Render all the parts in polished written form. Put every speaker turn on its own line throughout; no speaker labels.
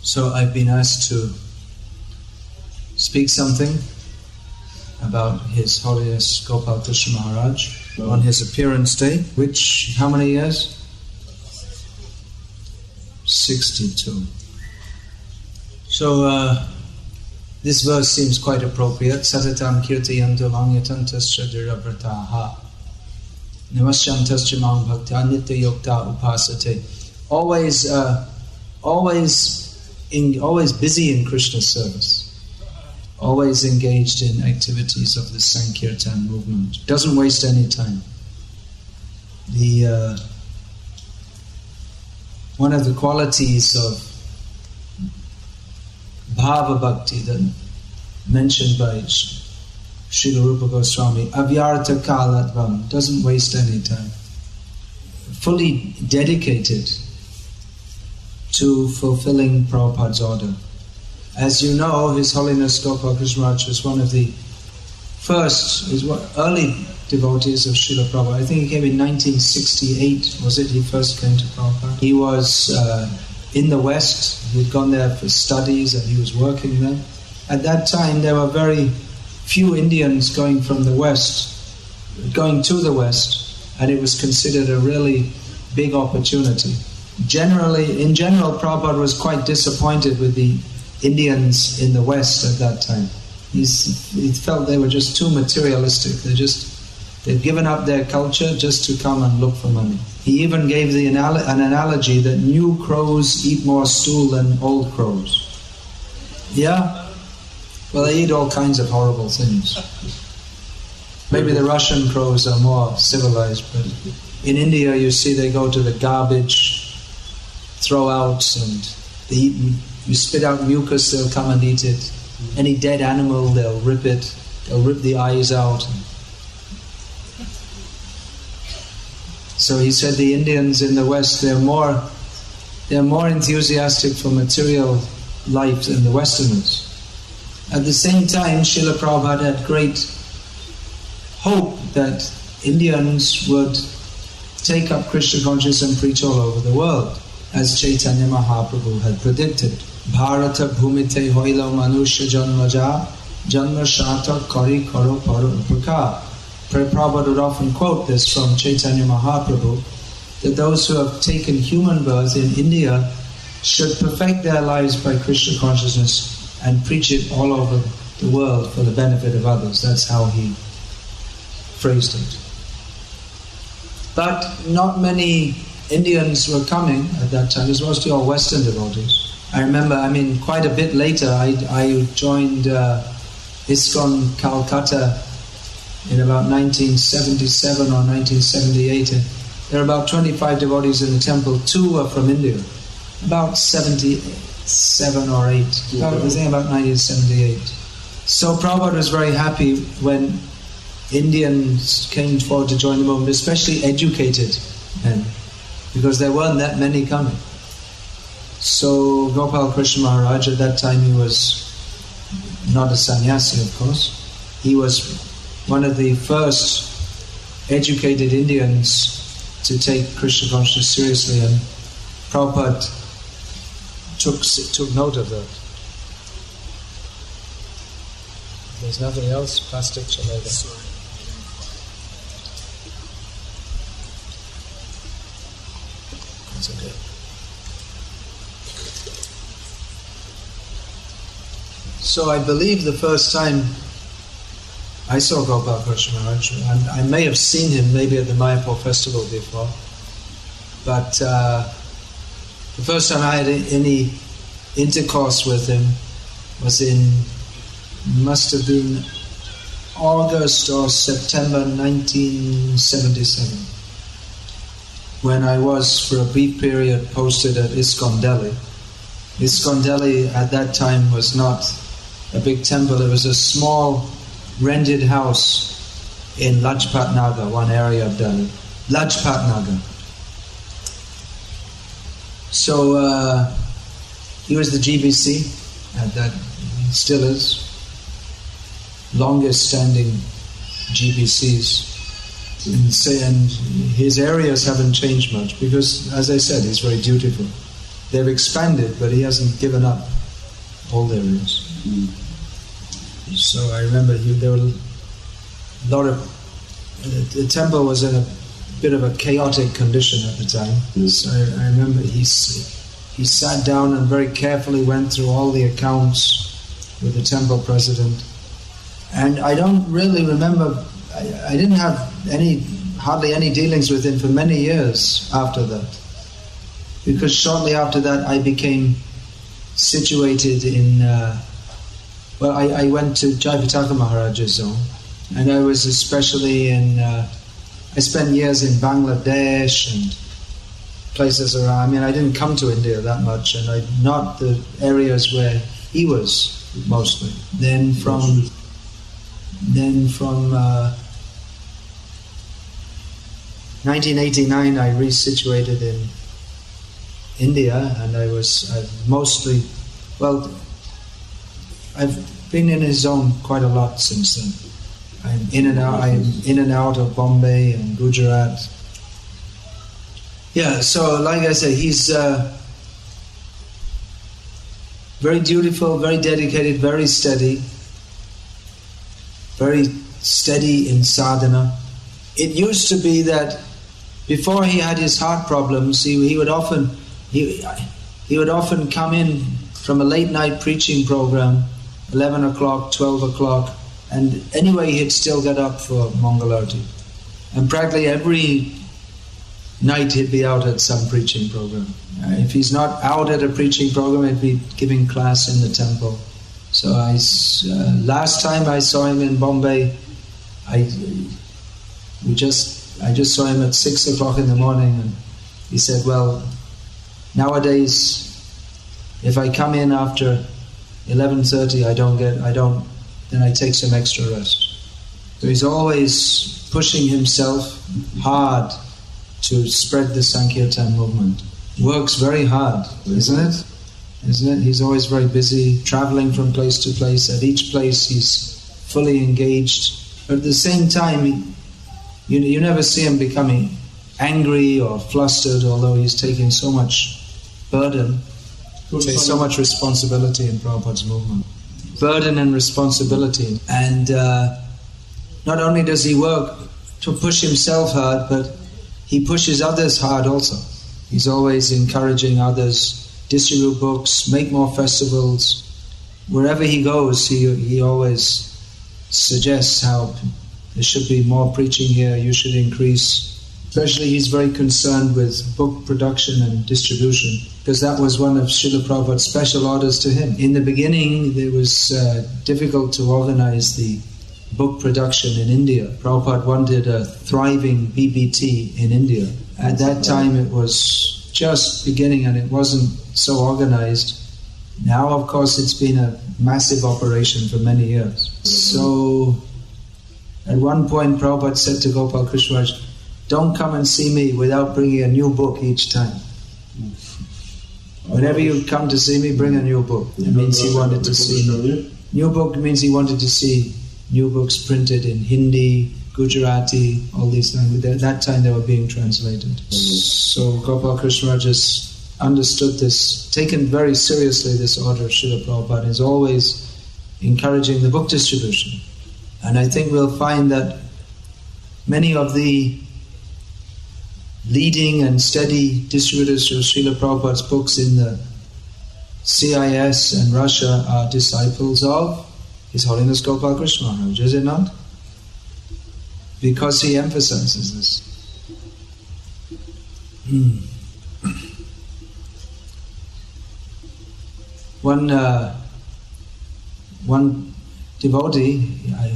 So I've been asked to speak something about His Holiness Gopal Krsna Maharaj on his appearance day, which, how many years? 62. So this verse seems quite appropriate. Satatam kirtayanto langyatantascha dhiravrataha namasyamtascha mang bhakta nitya yokta upasate. Always busy in Krishna's service, always engaged in activities of the Sankirtan movement. Doesn't waste any time. One of the qualities of Bhava Bhakti that mentioned by Srila Rupa Gosvami, Avyartha Kalatvam, doesn't waste any time. Fully dedicated to fulfilling Prabhupada's order. As you know, His Holiness Gopal Krsna Maharaj was one of the early devotees of Srila Prabhupada. I think he came in 1968, was it? He first came to Prabhupada. He was in the West. He'd gone there for studies and he was working there. At that time, there were very few Indians going to the West, and it was considered a really big opportunity. In general, Prabhupada was quite disappointed with the Indians in the West at that time. He felt they were just too materialistic. They'd given up their culture just to come and look for money. He even gave an analogy that new crows eat more stool than old crows. Yeah? Well, they eat all kinds of horrible things. Maybe the Russian crows are more civilized, but in India you see they go to the garbage throw-outs and they eat. You spit out mucus, they'll come and eat it. Any dead animal, they'll rip it. They'll rip the eyes out. So he said the Indians in the West, they're more enthusiastic for material life than the Westerners. At the same time, Srila Prabhupada had great hope that Indians would take up Krishna consciousness and preach all over the world, as Chaitanya Mahaprabhu had predicted. Bharata bhumite hoilo manusya janmaja janma shata kari karo paro upaka. Prabhupada would often quote this from Chaitanya Mahaprabhu, that those who have taken human birth in India should perfect their lives by Krishna consciousness and preach it all over the world for the benefit of others. That's how he phrased it. But not many Indians were coming at that time. It was mostly all Western devotees. I remember, quite a bit later, I joined ISKCON Calcutta in about 1977 or 1978. And there were about 25 devotees in the temple. 2 were from India. About 77 or 8. I think about 1978. So Prabhupada was very happy when Indians came forward to join the movement, especially educated men, because there weren't that many coming. So Gopal Krsna Maharaj, at that time he was not a sannyasi, of course. He was one of the first educated Indians to take Krishna consciousness seriously, and Prabhupada took note of that. There's nothing else? Plastic? That's okay. So I believe the first time I saw Gopal Krsna Maharaj, and I may have seen him maybe at the Mayapur festival before, but the first time I had any intercourse with him was must have been August or September 1977, when I was for a brief period posted at ISKCON Delhi. ISKCON Delhi at that time was not a big temple. It was a small rented house in Lajpat Nagar, one area of Delhi. Lajpat Nagar. So he was the GBC at that, he still is, longest standing GBCs. And his areas haven't changed much because, as I said, he's very dutiful. they've expanded, but he hasn't given up old areas. So I remember there were a lot of... The temple was in a bit of a chaotic condition at the time. So I remember he sat down and very carefully went through all the accounts with the temple president. And I don't really remember... I didn't have hardly any dealings with him for many years after that. Because shortly after that I became situated in... I went to Jayapataka Maharaj's zone, and I was especially in... I spent years in Bangladesh and places around. I mean, I didn't come to India that much, and not the areas where he was mostly. Then from 1989, I resituated in India, and I've been in his zone quite a lot since then. I'm in and out of Bombay and Gujarat. Yeah, so like I say, he's very dutiful, very dedicated, very steady in sadhana. It used to be that before he had his heart problems, he would often come in from a late night preaching program, 11 o'clock, 12 o'clock, and anyway he'd still get up for Mangalarti. And practically every night he'd be out at some preaching program. If he's not out at a preaching program, he'd be giving class in the temple. So last time I saw him in Bombay, I just saw him at 6 o'clock in the morning, and he said, well, nowadays if I come in after 11:30, then I take some extra rest. So he's always pushing himself hard to spread the Sankirtan movement. Works very hard, isn't it? He's always very busy, traveling from place to place. At each place he's fully engaged. But at the same time, you never see him becoming angry or flustered, although he's taking so much burden, takes so much responsibility in Prabhupada's movement. Burden and responsibility. And not only does he work to push himself hard, but he pushes others hard also. He's always encouraging others, distribute books, make more festivals. Wherever he goes, he always suggests how there should be more preaching here, you should increase. Especially he's very concerned with book production and distribution, because that was one of Srila Prabhupada's special orders to him. In the beginning, it was difficult to organize the book production in India. Prabhupada wanted a thriving BBT in India. At that time it was just beginning and it wasn't so organized. Now, of course, it's been a massive operation for many years. So, at one point Prabhupada said to Gopal Krishna, don't come and see me without bringing a new book each time. Whenever you come to see me, bring a new book. It means he wanted to see... New book means he wanted to see new books printed in Hindi, Gujarati, all these languages. At that time they were being translated. So Gopal Krishna just understood this, taken very seriously this order of Srila Prabhupada, is always encouraging the book distribution. And I think we'll find that many of the leading and steady distributors of Srila Prabhupada's books in the CIS and Russia are disciples of His Holiness Gopal Krishna Maharaj, is it not? Because he emphasizes this. One devotee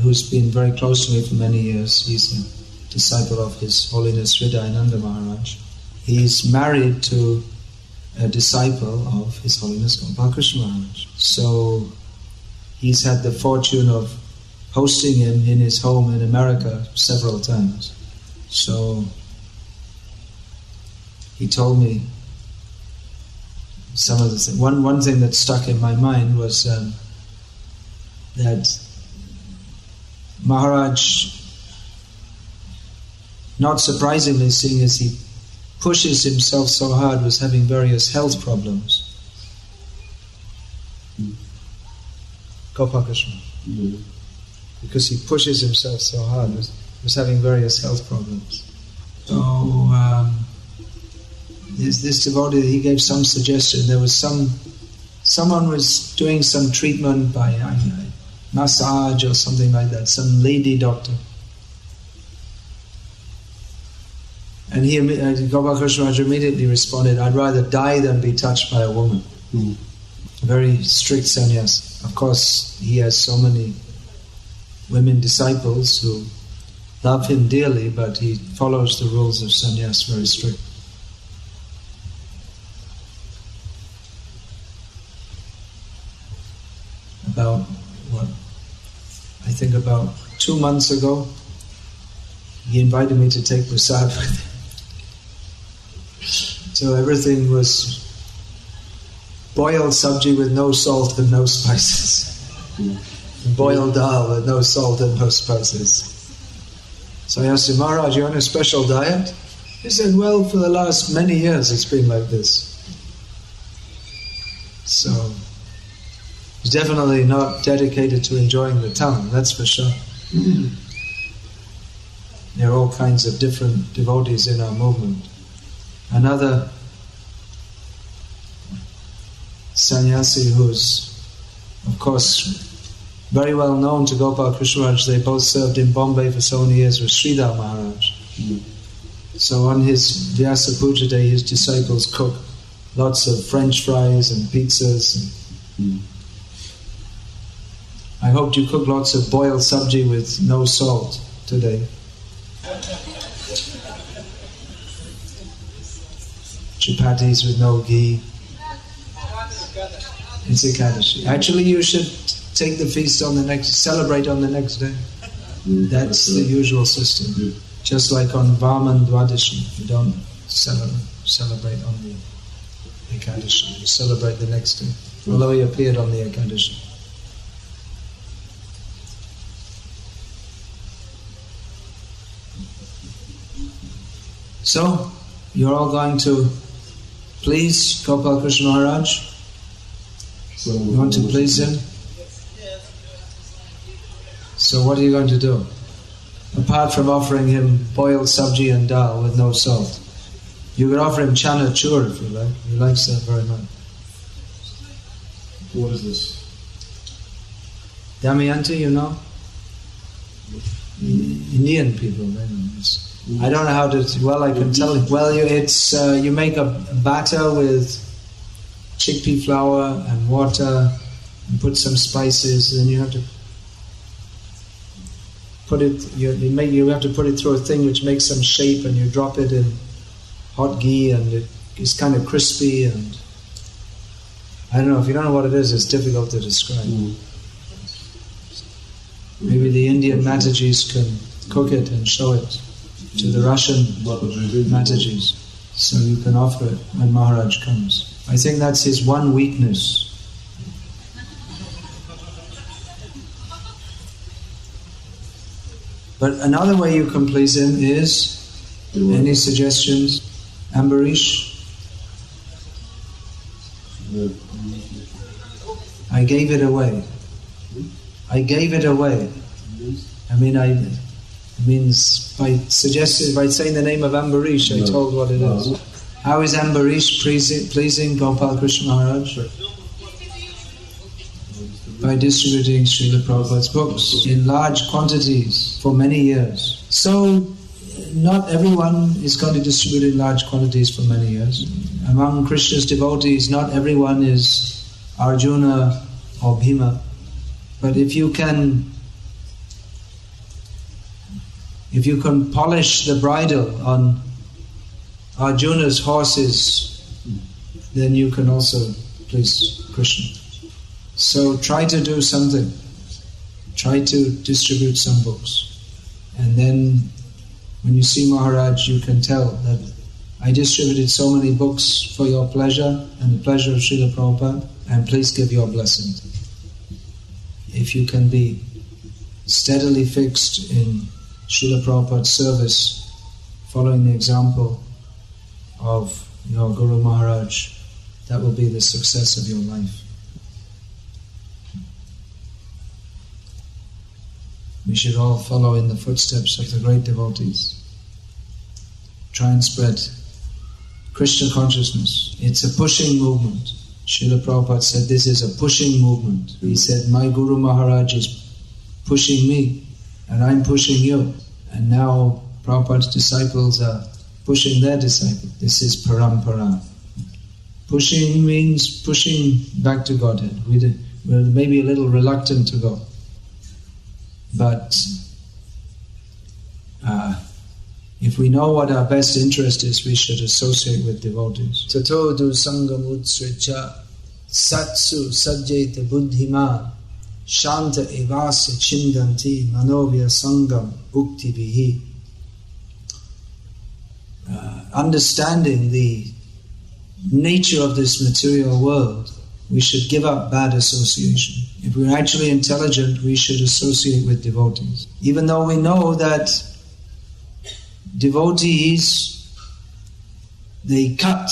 who's been very close to me for many years, he's a disciple of His Holiness Hridayananda Maharaj. He's married to a disciple of His Holiness Gopal Krishna Maharaj. So he's had the fortune of hosting him in his home in America several times. So he told me some of the things. One thing that stuck in my mind was that Maharaj, not surprisingly, seeing as he pushes himself so hard was having various health problems. Gopal Krishna. Because he pushes himself so hard, was having various health problems. So this devotee, he gave some suggestion. There was someone was doing some treatment by massage or something like that, some lady doctor. And Gopal Krishna immediately responded, "I'd rather die than be touched by a woman." A very strict sannyas. Of course, he has so many women disciples who love him dearly, but he follows the rules of sannyas very strict. About 2 months ago, he invited me to take prasad with him. So everything was boiled sabji with no salt and no spices. Boiled dal with no salt and no spices. So I asked him, "Maharaj, you on a special diet?" He said, "Well, for the last many years it's been like this." So he's definitely not dedicated to enjoying the tongue, that's for sure. There are all kinds of different devotees in our movement. Another sannyasi who's, of course, very well known to Gopal Krishna Maharaj, they both served in Bombay for so many years, was Sridhar Maharaj. So on his Vyasa Puja day, his disciples cook lots of French fries and pizzas. I hoped you cook lots of boiled sabji with no salt today. Chapatis with no ghee. It's Ekadashi. Actually, you should take the feast celebrate on the next day. That's the usual system. Just like on Vaman Dwadashi, you don't celebrate on the Ekadashi. You celebrate the next day, although he appeared on the Ekadashi. So, you're all going to please Gopal Krishna Maharaj? You want to please him? So what are you going to do? Apart from offering him boiled sabji and dal with no salt, you could offer him chana chur if you like. He likes that very much.
What is this?
Damayanti, you know? Indian people, they know this. I don't know how to. Well, I can tell you. Well, you make a batter with chickpea flour and water, and put some spices. And then you have to put it. You have to put it through a thing which makes some shape, and you drop it in hot ghee, and it's kind of crispy. And I don't know, if you don't know what it is, it's difficult to describe. Maybe the Indian Matajis can cook it and show it to the Russian Matajis, so you can offer it when Maharaj comes. I think that's his one weakness. But another way you can please him is, any suggestions? Ambarish? I gave it away. I gave it away. Means by saying the name of Ambarish, I told what it is. How is Ambarish pleasing Gopal Krishna Maharaj? By distributing Srila Prabhupada's books in large quantities for many years. So, not everyone is going to distribute in large quantities for many years. Among Krishna's devotees, not everyone is Arjuna or Bhima. But if you can polish the bridle on Arjuna's horses, then you can also please Krishna. So try to do something. Try to distribute some books. And then when you see Maharaj, you can tell that I distributed so many books for your pleasure and the pleasure of Srila Prabhupada, and please give your blessing. If you can be steadily fixed in Srila Prabhupada's service, following the example of your Guru Maharaj, that will be the success of your life. We should all follow in the footsteps of the great devotees. Try and spread Krishna consciousness. It's a pushing movement. Srila Prabhupada said this is a pushing movement. He said, my Guru Maharaj is pushing me and I'm pushing you. And now Prabhupada's disciples are pushing their disciples. This is parampara. Pushing means pushing back to Godhead. We're maybe a little reluctant to go. But if we know what our best interest is, we should associate with devotees. Tato du sangam utsricha satsu sajjeta buddhima shanta evasya chindanti manovya sangam bhukti vihi. Understanding the nature of this material world, we should give up bad association. If we're actually intelligent, we should associate with devotees. Even though we know that devotees, they cut.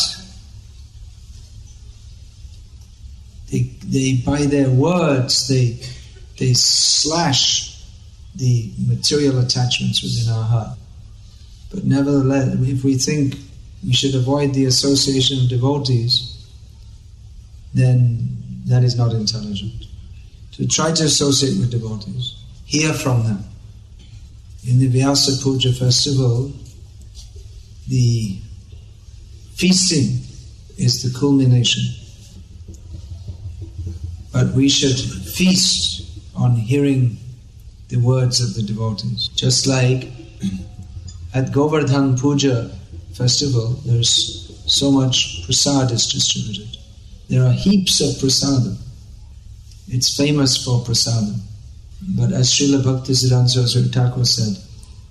They by their words, they slash the material attachments within our heart. But nevertheless, if we think we should avoid the association of devotees, then that is not intelligent. To try to associate with devotees, hear from them. In the Vyasa Puja festival, the feasting is the culmination. But we should feast on hearing the words of the devotees. Just like at Govardhan Puja festival, there's so much prasad is distributed. There are heaps of prasadam. It's famous for prasadam. But as Srila Bhaktisiddhanta Saraswati Thakur said,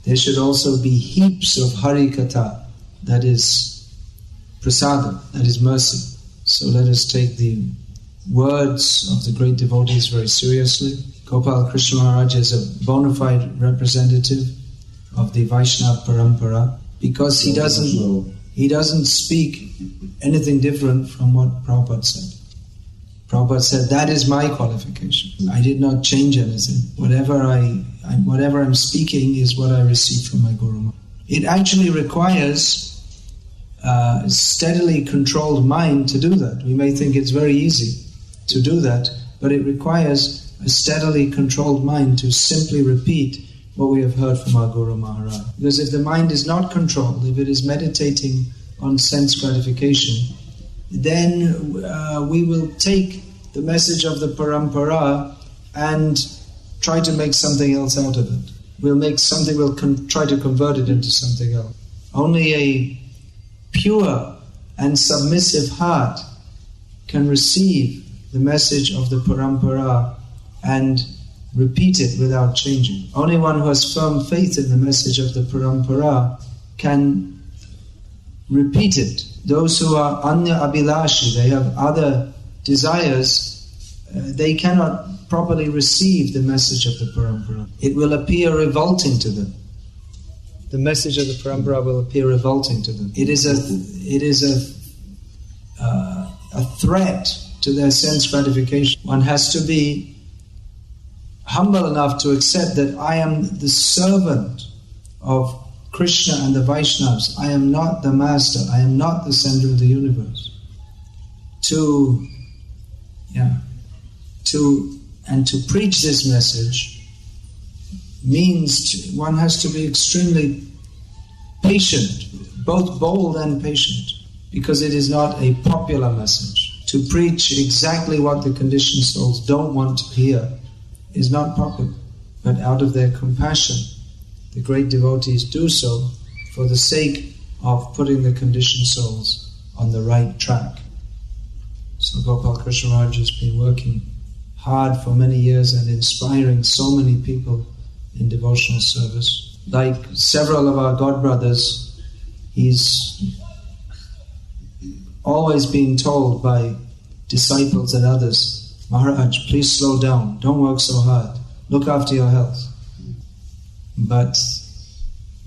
there should also be heaps of Hari Katha, that is prasadam, that is mercy. So let us take the words of the great devotees very seriously. Gopal Krishna Maharaj is a bona fide representative of the Vaishnava Parampara because he doesn't speak anything different from what Prabhupada said. Prabhupada said, that is my qualification. I did not change anything. Whatever I'm speaking is what I received from my Guru Maharaj. It actually requires a steadily controlled mind to do that. We may think it's very easy to do that, but it requires a steadily controlled mind to simply repeat what we have heard from our Guru Maharaj. Because if the mind is not controlled, if it is meditating on sense gratification, then we will take the message of the parampara and try to make something else out of it. We'll try to convert it into something else. Only a pure and submissive heart can receive the message of the parampara and repeat it without changing. Only one who has firm faith in the message of the parampara can repeat it. Those who are anya abhilashi, they have other desires, they cannot properly receive the message of the parampara. It will appear revolting to them. The message of the parampara will appear revolting to them. It is a threat to their sense gratification. One has to be humble enough to accept that I am the servant of Krishna and the Vaishnavas. I am not the master. I am not the center of the universe. To preach this message means one has to be extremely patient, both bold and patient, because it is not a popular message. To preach exactly what the conditioned souls don't want to hear is not popular, but out of their compassion, the great devotees do so for the sake of putting the conditioned souls on the right track. So Gopal Krishna Maharaj has been working hard for many years and inspiring so many people in devotional service. Like several of our God brothers, he's always being told by disciples and others, Maharaj, please slow down, don't work so hard, look after your health. But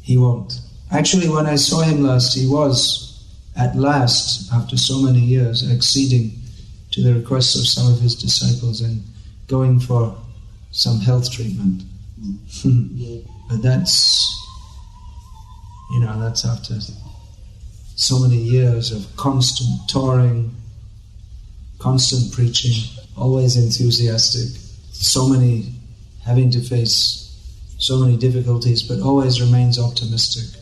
he won't. Actually, when I saw him last, he was at last, after so many years, acceding to the requests of some of his disciples and going for some health treatment. But that's after so many years of constant touring, constant preaching, always enthusiastic, having to face so many difficulties, but always remains optimistic.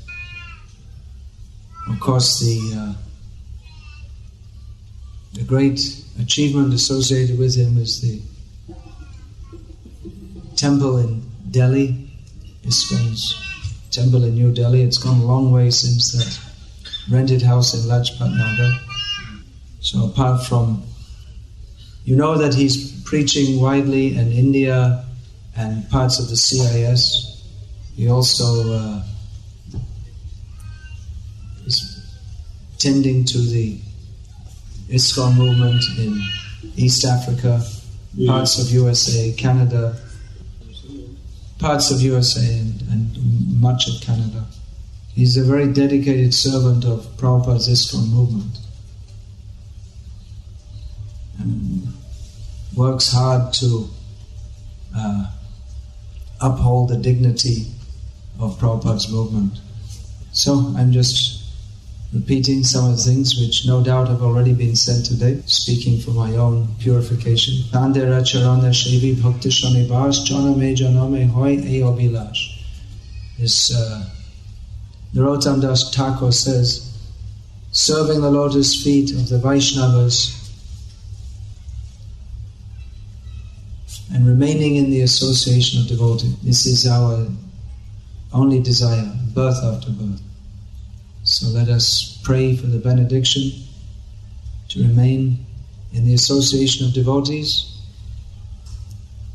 Of course, the great achievement associated with him is the temple in Delhi, ISKCON's temple in New Delhi. It's gone a long way since that rented house in Lajpat Nagar. So apart from, that he's preaching widely in India and parts of the CIS, he also is tending to the ISKCON movement in East Africa, parts of USA, Canada, parts of USA and much of Canada. He's a very dedicated servant of Prabhupada's ISKCON movement and works hard to uphold the dignity of Prabhupada's movement. So I'm just repeating some of the things which no doubt have already been said today, speaking for my own purification. This Narottam Das Thakur says, serving the lotus feet of the Vaishnavas and remaining in the association of devotees. This is our only desire, birth after birth. So let us pray for the benediction to remain in the association of devotees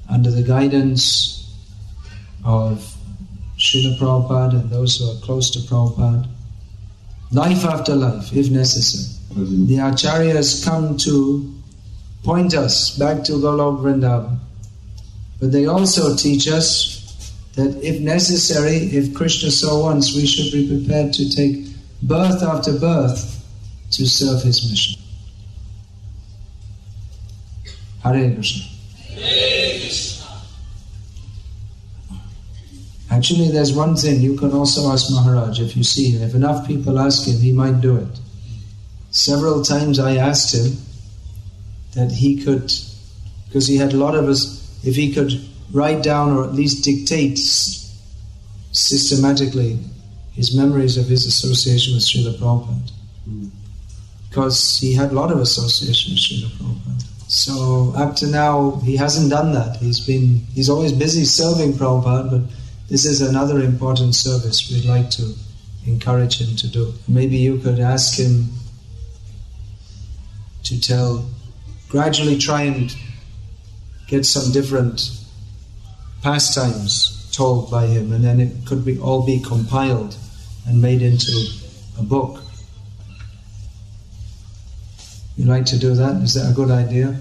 under the guidance of Srila Prabhupada and those who are close to Prabhupada, life after life, if necessary. The Acharyas come to point us back to Golok Vrindavan, but they also teach us that if necessary, if Krishna so wants, we should be prepared to take birth after birth to serve his mission. Hare Krishna.
Hare Krishna.
Actually, there's one thing you can also ask Maharaj if you see him. If enough people ask him, he might do it. Several times I asked him that he could, because he had a lot of us, if he could write down or at least dictate systematically his memories of his association with Srila Prabhupada. Because he had a lot of association with Srila Prabhupada. So up to now, he hasn't done that. He's always busy serving Prabhupada, but this is another important service we'd like to encourage him to do. Maybe you could ask him to gradually try and get some different pastimes told by him, and then it could all be compiled and made into a book. You like to do that? Is that a good idea?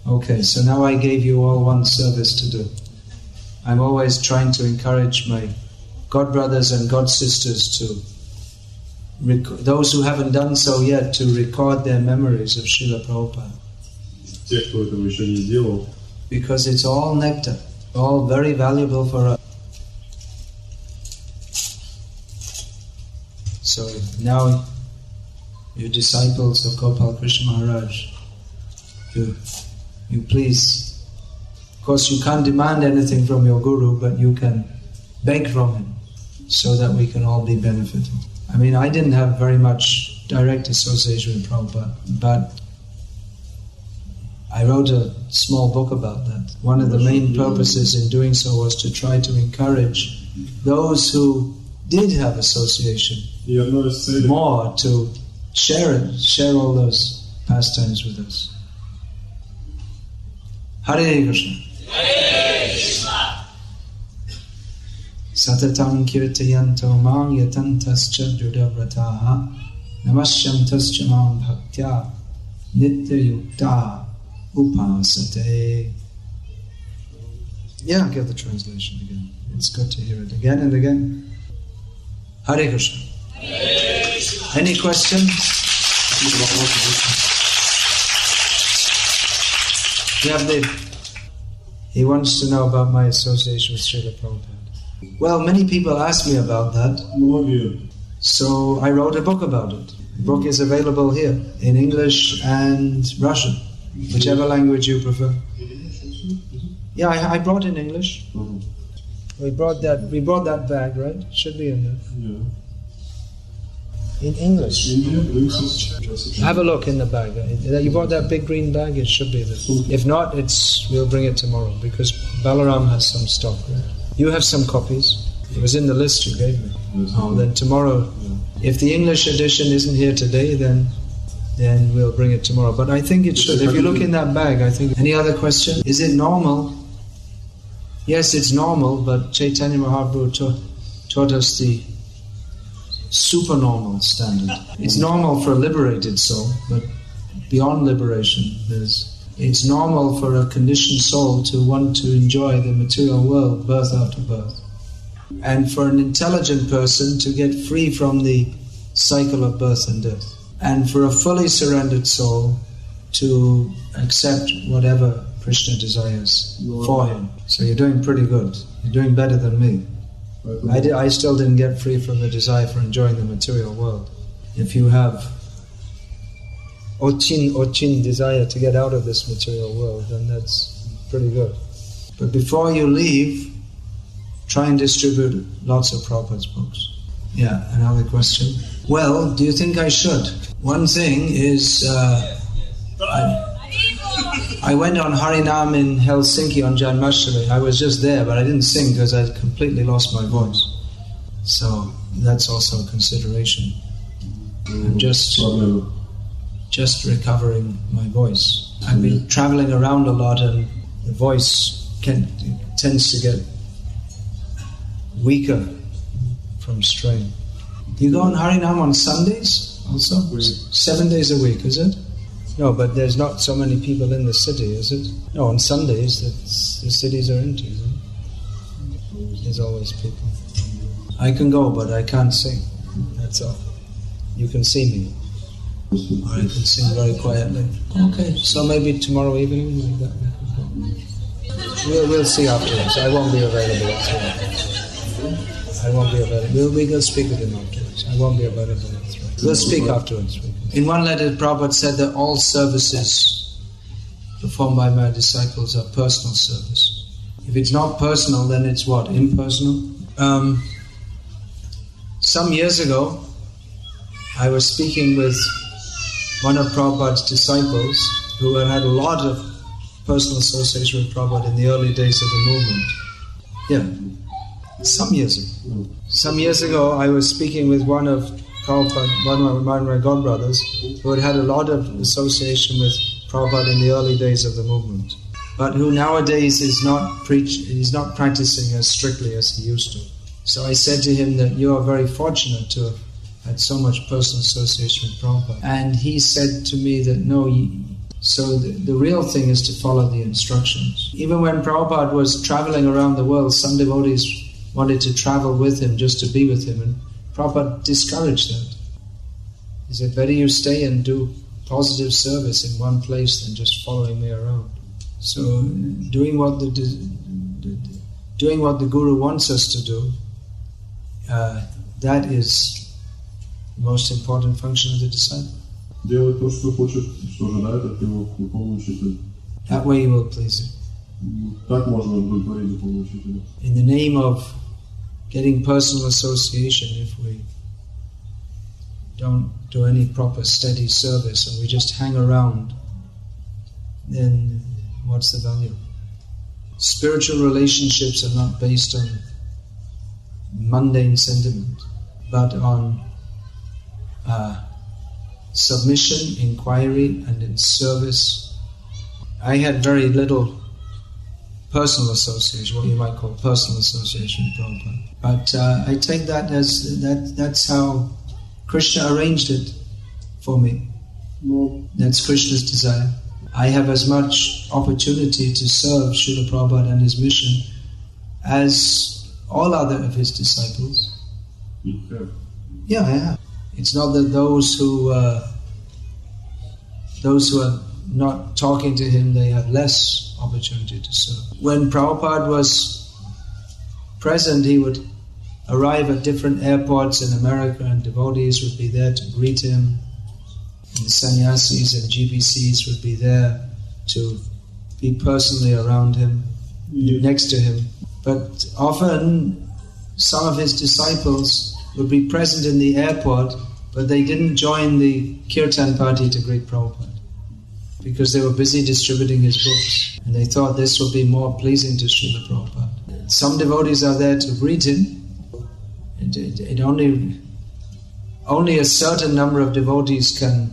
Okay, so now I gave you all one service to do. I'm always trying to encourage my God brothers and God sisters to, those who haven't done so yet, to record their memories of Srila Prabhupada.
Тех, кто этого еще не сделал.
Because it's all nectar, all very valuable for us. So now, you disciples of Gopal Krishna Maharaj, you please, of course you can't demand anything from your Guru, but you can beg from him so that we can all be benefited. I mean, I didn't have very much direct association with Prabhupada, but I wrote a small book about that. One of the main purposes in doing so was to try to encourage those who did have association more to share all those pastimes with us. Hare Krishna.
Hare Krishna.
Satatam kirtayanto mang yatantascha drudavrataha namasyantascha mam bhaktya nitya yukta upasate. Yeah, give the translation again. It's good to hear it again and again. Hare Krishna.
Hare Krishna.
Any questions?
какие-то вопросы есть?
He wants to know about my association with Srila Prabhupada. Well, many people ask me about that.
Многие.
So I wrote a book about it. The book is available here in English and Russian, whichever language you prefer. Yeah, I brought in English. We brought that bag, right? Should be in there.
Yeah.
In English. Have a look in the bag. You bought that big green bag, it should be there. If not, we'll bring it tomorrow because Balaram has some stock, right? You have some copies. It was in the list you gave me. Then tomorrow, if the English edition isn't here today, then we'll bring it tomorrow. But I think it should. If you look in that bag, I think. Any other question? Is it normal? Yes, it's normal, but Chaitanya Mahaprabhu taught us the supernormal standard. It's normal for a liberated soul, but beyond liberation, it's normal for a conditioned soul to want to enjoy the material world birth after birth. And for an intelligent person to get free from the cycle of birth and death. And for a fully surrendered soul to accept whatever Krishna desires for him. So you're doing pretty good. You're doing better than me. I still didn't get free from the desire for enjoying the material world. If you have ochin desire to get out of this material world, then that's pretty good. But before you leave, try and distribute lots of Prabhupada's books. Yeah, another question. Well, do you think I should? One thing is, I went on Harinam in Helsinki on Janmashtami. I was just there, but I didn't sing because I completely lost my voice. So that's also a consideration. I'm just recovering my voice. I've been traveling around a lot, and the voice tends to get weaker from strain. You go on Harinam on Sundays also? 7 days a week, is it? No, but there's not so many people in the city, is it? No, on Sundays the cities are empty, isn't it? There's always people. I can go, but I can't sing. That's all. You can see me. Or I can sing very quietly. Okay, so maybe tomorrow evening like that. We'll see afterwards. I won't be available afterwards. I won't be available. We'll speak with him afterwards. I won't be available afterwards. We'll speak afterwards. In one letter, Prabhupada said that all services performed by my disciples are personal service. If it's not personal, then it's what? Impersonal? Some years ago, I was speaking with one of Prabhupada's disciples who had a lot of personal association with Prabhupada in the early days of the movement. Yeah, some years ago. Some years ago, I was speaking with one of Prabhupada, one of my godbrothers, who had a lot of association with Prabhupada in the early days of the movement, but who nowadays is not practicing as strictly as he used to. So I said to him that you are very fortunate to have had so much personal association with Prabhupada. And he said to me that no, so the real thing is to follow the instructions. Even when Prabhupada was traveling around the world, some devotees wanted to travel with him just to be with him, and Prabhupada discouraged that. He said, better you stay and do positive service in one place than just following me around. So doing what the Guru wants us to do, that is the most important function of the disciple.
Делать то, что хочет, что ожидает от него духовный учитель.
That way you will please him.
Так можно удовлетворить духовного учителя.
In the name of getting personal association, if we don't do any proper steady service and we just hang around, then what's the value? Spiritual relationships are not based on mundane sentiment, but on submission, inquiry, and in service. I had very little personal association, what you might call personal association with Prabhupada. But I take that as that's how Krishna arranged it for me. That's Krishna's desire. I have as much opportunity to serve Srila Prabhupada and his mission as all other of his disciples. Yeah, I have. It's not that those who those who are not talking to him, they have less opportunity to serve. When Prabhupada was present, he would arrive at different airports in America and devotees would be there to greet him. And sannyasis and GBCs would be there to be personally around him, next to him. But often some of his disciples would be present in the airport, but they didn't join the kirtan party to greet Prabhupada because they were busy distributing his books, and they thought this would be more pleasing to Srila Prabhupada. Some devotees are there to greet him. Only a certain number of devotees can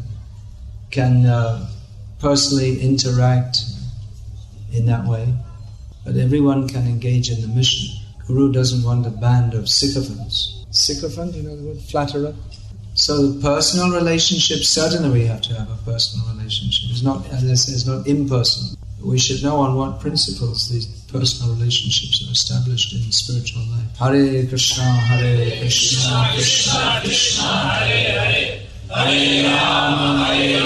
personally interact in that way, but everyone can engage in the mission. Guru doesn't want a band of sycophants. Sycophant, you know the word? Flatterer. So the personal relationship, certainly we have to have a personal relationship. It's not, as I say, it's not impersonal. We should know on what principles these personal relationships are established in spiritual life. Hare Krishna, Krishna Krishna, Hare Hare, Hare Rama, Hare